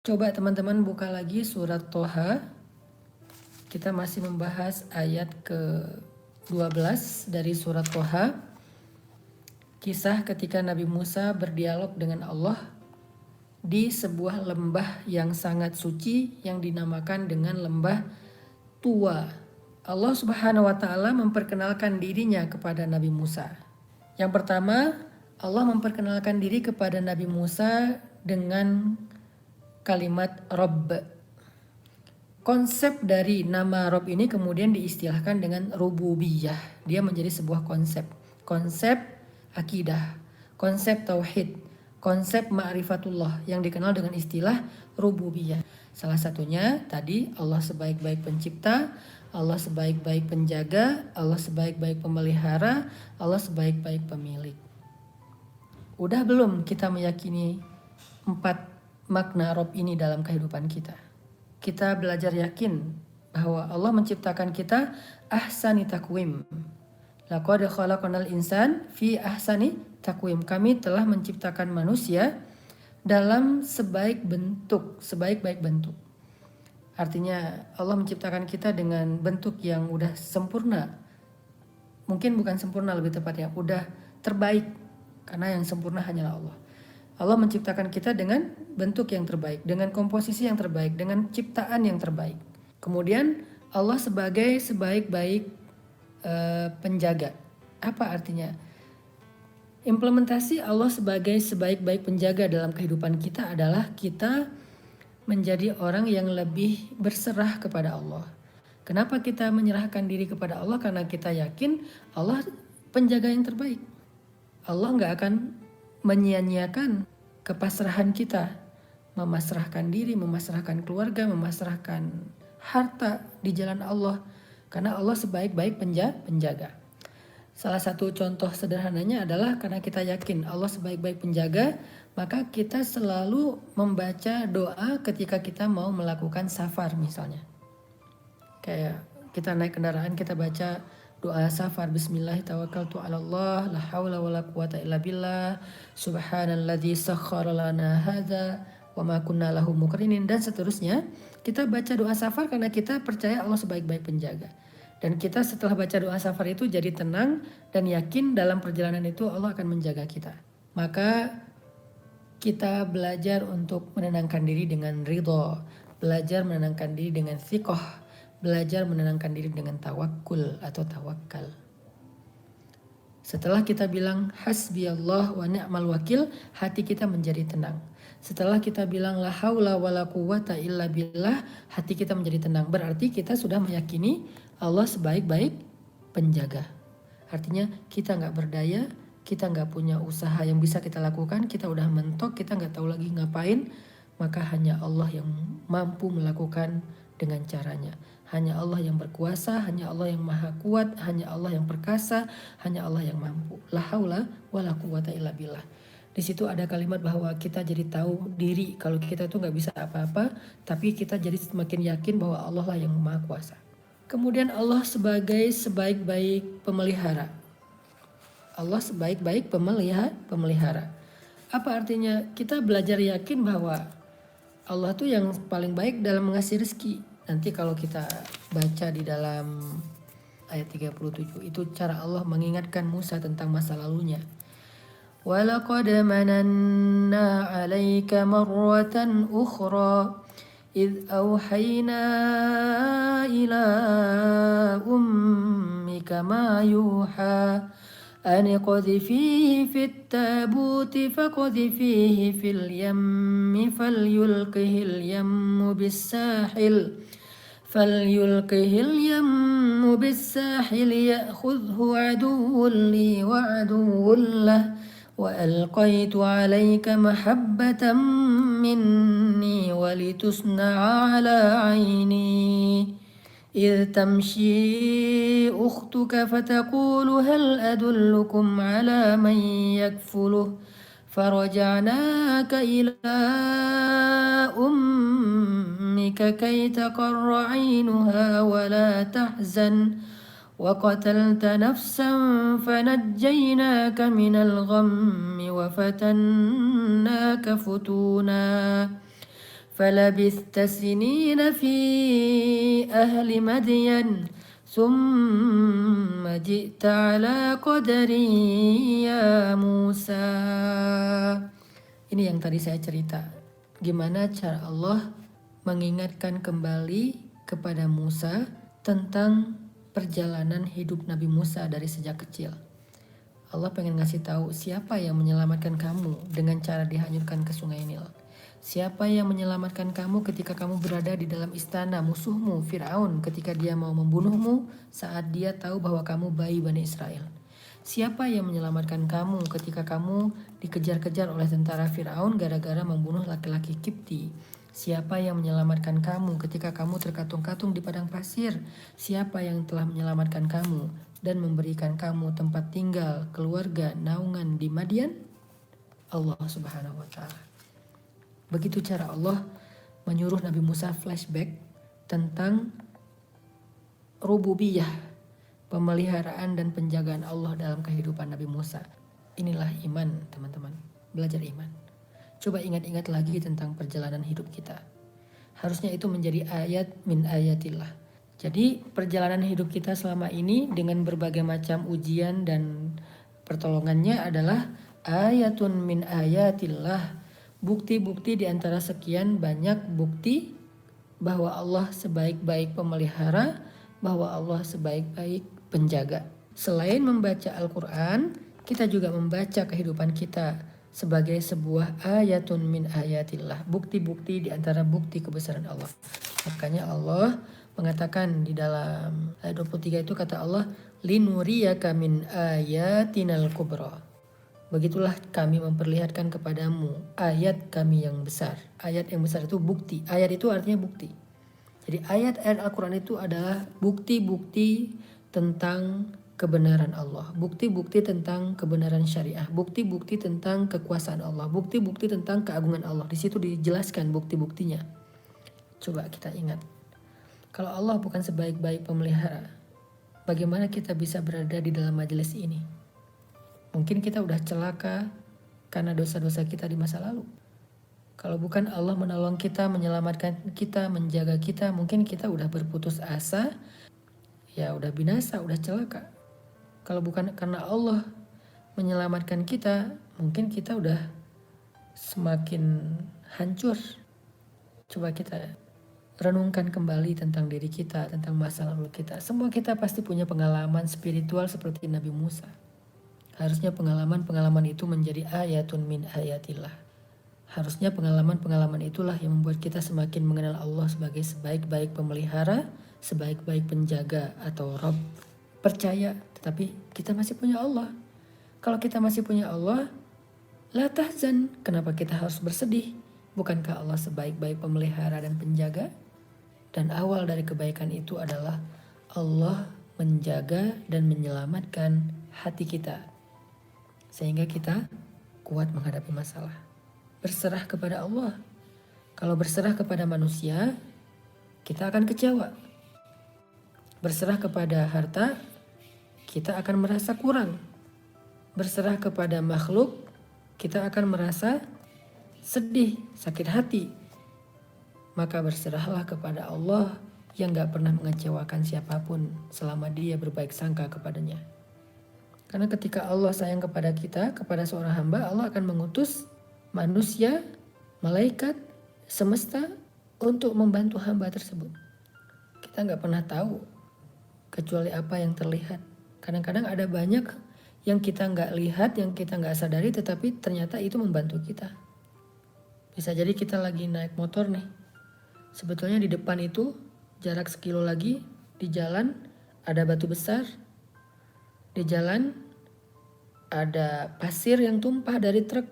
Coba teman-teman buka lagi surat Toha. Kita masih membahas ayat ke-12 dari surat Toha. Kisah ketika Nabi Musa berdialog dengan Allah di sebuah lembah yang sangat suci yang dinamakan dengan lembah Tua. Allah Subhanahu wa taala memperkenalkan dirinya kepada Nabi Musa. Yang pertama, Allah memperkenalkan diri kepada Nabi Musa dengan kalimat Rabb. Konsep dari nama Rabb ini kemudian diistilahkan dengan rububiyah. Dia menjadi sebuah konsep. Konsep akidah, konsep tauhid, konsep ma'rifatullah yang dikenal dengan istilah rububiyah. Salah satunya tadi Allah sebaik-baik pencipta, Allah sebaik-baik penjaga, Allah sebaik-baik pemelihara, Allah sebaik-baik pemilik. Udah belum kita meyakini 4 makna Rabb ini dalam kehidupan kita? Kita belajar yakin bahwa Allah menciptakan kita ahsani takwim. Laqad khalaqnal insan fi ahsani takwim. Kami telah menciptakan manusia dalam sebaik-baik bentuk. Artinya Allah menciptakan kita dengan bentuk yang udah sempurna. Mungkin bukan sempurna, lebih tepatnya udah terbaik, karena yang sempurna hanyalah Allah. Allah menciptakan kita dengan bentuk yang terbaik, dengan komposisi yang terbaik, dengan ciptaan yang terbaik. Kemudian Allah sebagai sebaik-baik penjaga. Apa artinya? Implementasi Allah sebagai sebaik-baik penjaga dalam kehidupan kita adalah kita menjadi orang yang lebih berserah kepada Allah. Kenapa kita menyerahkan diri kepada Allah? Karena kita yakin Allah penjaga yang terbaik. Allah nggak akan menyia-nyiakan kepasrahan kita, memasrahkan diri, memasrahkan keluarga, memasrahkan harta di jalan Allah, karena Allah sebaik-baik penjaga. Salah satu contoh sederhananya adalah karena kita yakin Allah sebaik-baik penjaga, maka kita selalu membaca doa ketika kita mau melakukan safar misalnya. Kayak kita naik kendaraan, kita baca doa safar, bismillah tawakkaltu 'alallah la haula wala quwata illa billah subhanalladzi sakhkhara lana hadza wa ma kunna lahu muqrinin, dan seterusnya. Kita baca doa safar karena kita percaya Allah sebaik-baik penjaga. Dan kita setelah baca doa safar itu jadi tenang dan yakin dalam perjalanan itu Allah akan menjaga kita. Maka kita belajar untuk menenangkan diri dengan ridho, belajar menenangkan diri dengan thiqah, belajar menenangkan diri dengan tawakul atau tawakal. Setelah kita bilang hasbi Allah wa ni'mal wakil, hati kita menjadi tenang. Setelah kita bilang la haula wala quwata illa billah, hati kita menjadi tenang. Berarti kita sudah meyakini Allah sebaik-baik penjaga. Artinya kita nggak berdaya, kita nggak punya usaha yang bisa kita lakukan, kita udah mentok, kita nggak tahu lagi ngapain, maka hanya Allah yang mampu melakukan dengan caranya. Hanya Allah yang berkuasa, hanya Allah yang maha kuat, hanya Allah yang perkasa, hanya Allah yang mampu. La haula wala quwata illa billah. Di situ ada kalimat bahwa kita jadi tahu diri kalau kita tuh nggak bisa apa-apa, tapi kita jadi semakin yakin bahwa Allah lah yang maha kuasa. Kemudian Allah sebagai sebaik-baik pemelihara. Allah sebaik-baik pemelihara. Apa artinya? Kita belajar yakin bahwa Allah tuh yang paling baik dalam mengasih rezeki. Nanti kalau kita baca di dalam ayat 37 itu cara Allah mengingatkan Musa tentang masa lalunya. Walaqad mananna 'alaika marratan ukhra idh awhayna ila ummika ma yuha an qadhifihi fit tabuti faqadhifihi fil yammi falyulqihil yammu bis-sahil بالساحل يأخذه عدو لي وعدو له وألقيت عليك محبة مني ولتصنع على عيني إذ تمشي أختك فتقول هل أدلكم على من يكفله فرجعناك إلى أمك كي تقر عينها ولا تحزن وقتلت نفسا فنجيناك من الغم وفتناك فتونا فلبثت سنين في أهل مدين ثم جئت على قدري يا موسى. Ini yang tadi saya cerita. Gimana cara Allah mengingatkan kembali kepada Musa tentang perjalanan hidup Nabi Musa dari sejak kecil. Allah pengen ngasih tahu siapa yang menyelamatkan kamu dengan cara dihanyutkan ke sungai Nil. Siapa yang menyelamatkan kamu ketika kamu berada di dalam istana musuhmu Fir'aun ketika dia mau membunuhmu saat dia tahu bahwa kamu bayi Bani Israel. Siapa yang menyelamatkan kamu ketika kamu dikejar-kejar oleh tentara Fir'aun gara-gara membunuh laki-laki Kipti? Siapa yang menyelamatkan kamu ketika kamu terkatung-katung di padang pasir? Siapa yang telah menyelamatkan kamu dan memberikan kamu tempat tinggal, keluarga, naungan di Madian? Allah Subhanahu wa Ta'ala. Begitu cara Allah menyuruh Nabi Musa flashback tentang rububiyah, pemeliharaan dan penjagaan Allah dalam kehidupan Nabi Musa. Inilah iman, teman-teman. Belajar iman. Coba ingat-ingat lagi tentang perjalanan hidup kita. Harusnya itu menjadi ayat min ayatillah. Jadi perjalanan hidup kita selama ini dengan berbagai macam ujian dan pertolongannya adalah ayatun min ayatillah. Bukti-bukti di antara sekian banyak bukti bahwa Allah sebaik-baik pemelihara, bahwa Allah sebaik-baik penjaga. Selain membaca Al-Quran, kita juga membaca kehidupan kita sebagai sebuah ayatun min ayatillah. Bukti-bukti di antara bukti kebesaran Allah. Makanya Allah mengatakan di dalam ayat 23 itu kata Allah, linuriyaka min ayatinal kubra. Begitulah kami memperlihatkan kepadamu ayat kami yang besar. Ayat yang besar itu bukti. Ayat itu artinya bukti. Jadi ayat-ayat Al-Quran itu adalah bukti-bukti tentang kebenaran Allah. Bukti-bukti tentang kebenaran syariah. Bukti-bukti tentang kekuasaan Allah. Bukti-bukti tentang keagungan Allah. Di situ dijelaskan bukti-buktinya. Coba kita ingat. Kalau Allah bukan sebaik-baik pemelihara, bagaimana kita bisa berada di dalam majelis ini? Mungkin kita udah celaka karena dosa-dosa kita di masa lalu. Kalau bukan Allah menolong kita, menyelamatkan kita, menjaga kita, mungkin kita udah berputus asa, ya udah binasa, udah celaka. Kalau bukan karena Allah menyelamatkan kita, mungkin kita udah semakin hancur. Coba kita renungkan kembali tentang diri kita, tentang masa lalu kita. Semua kita pasti punya pengalaman spiritual seperti Nabi Musa. Harusnya pengalaman-pengalaman itu menjadi ayatun min ayatillah. Harusnya pengalaman-pengalaman itulah yang membuat kita semakin mengenal Allah sebagai sebaik-baik pemelihara, sebaik-baik penjaga atau Rabb. Percaya, tetapi kita masih punya Allah. Kalau kita masih punya Allah, la tahzan, kenapa kita harus bersedih? Bukankah Allah sebaik-baik pemelihara dan penjaga? Dan awal dari kebaikan itu adalah Allah menjaga dan menyelamatkan hati kita. Sehingga kita kuat menghadapi masalah. Berserah kepada Allah. Kalau berserah kepada manusia, kita akan kecewa. Berserah kepada harta, kita akan merasa kurang. Berserah kepada makhluk, kita akan merasa sedih, sakit hati. Maka berserahlah kepada Allah yang gak pernah mengecewakan siapapun selama dia berbaik sangka kepadanya. Karena ketika Allah sayang kepada kita, kepada seorang hamba, Allah akan mengutus manusia, malaikat, semesta untuk membantu hamba tersebut. Kita nggak pernah tahu kecuali apa yang terlihat. Kadang-kadang ada banyak yang kita nggak lihat, yang kita nggak sadari, tetapi ternyata itu membantu kita. Bisa jadi kita lagi naik motor nih. Sebetulnya di depan itu jarak sekilo lagi di jalan ada batu besar. Di jalan ada pasir yang tumpah dari truk.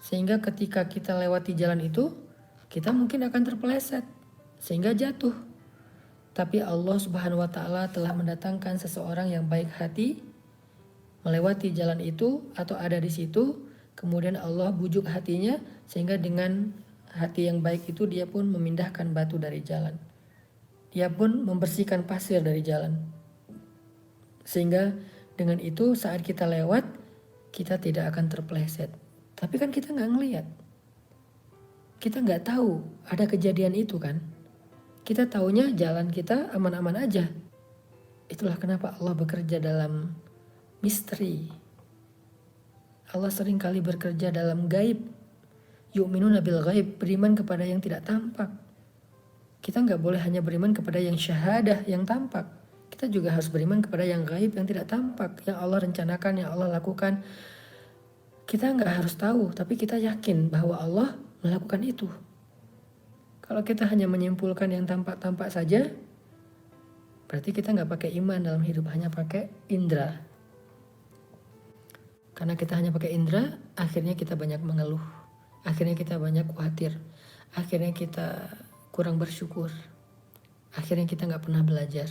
Sehingga ketika kita lewati jalan itu, kita mungkin akan terpeleset sehingga jatuh. Tapi Allah Subhanahu wa Ta'ala telah mendatangkan seseorang yang baik hati melewati jalan itu atau ada di situ. Kemudian Allah bujuk hatinya sehingga dengan hati yang baik itu dia pun memindahkan batu dari jalan. Dia pun membersihkan pasir dari jalan. Sehingga dengan itu saat kita lewat, kita tidak akan terpeleset. Tapi kan kita nggak ngelihat. kita nggak tahu ada kejadian itu kan. Kita taunya jalan kita aman-aman aja. Itulah kenapa Allah bekerja dalam misteri. Allah seringkali bekerja dalam gaib. Yu'minuna bil gaib, beriman kepada yang tidak tampak. Kita nggak boleh hanya beriman kepada yang syahadah, yang tampak. Kita juga harus beriman kepada yang gaib, yang tidak tampak, yang Allah rencanakan, yang Allah lakukan. Kita nggak harus tahu, tapi kita yakin bahwa Allah melakukan itu. Kalau kita hanya menyimpulkan yang tampak-tampak saja, berarti kita nggak pakai iman dalam hidup, hanya pakai indera. Karena kita hanya pakai indera, akhirnya kita banyak mengeluh. Akhirnya kita banyak khawatir. Akhirnya kita kurang bersyukur. Akhirnya kita nggak pernah belajar.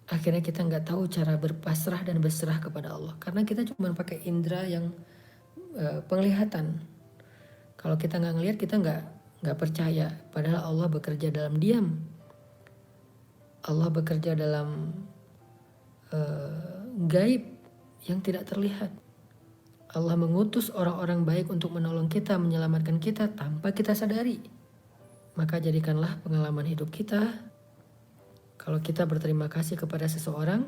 Akhirnya kita nggak tahu cara berpasrah dan berserah kepada Allah. Karena kita cuma pakai indera yang penglihatan. Kalau kita nggak ngelihat, kita nggak percaya. Padahal Allah bekerja dalam diam. Allah bekerja dalam gaib yang tidak terlihat. Allah mengutus orang-orang baik untuk menolong kita, menyelamatkan kita tanpa kita sadari. Maka jadikanlah pengalaman hidup kita, kalau kita berterima kasih kepada seseorang,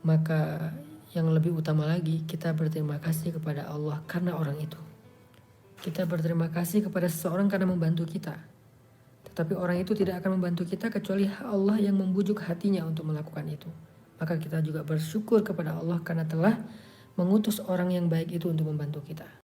maka yang lebih utama lagi kita berterima kasih kepada Allah karena orang itu. Kita berterima kasih kepada seseorang karena membantu kita. Tetapi orang itu tidak akan membantu kita kecuali Allah yang membujuk hatinya untuk melakukan itu. Maka kita juga bersyukur kepada Allah karena telah mengutus orang yang baik itu untuk membantu kita.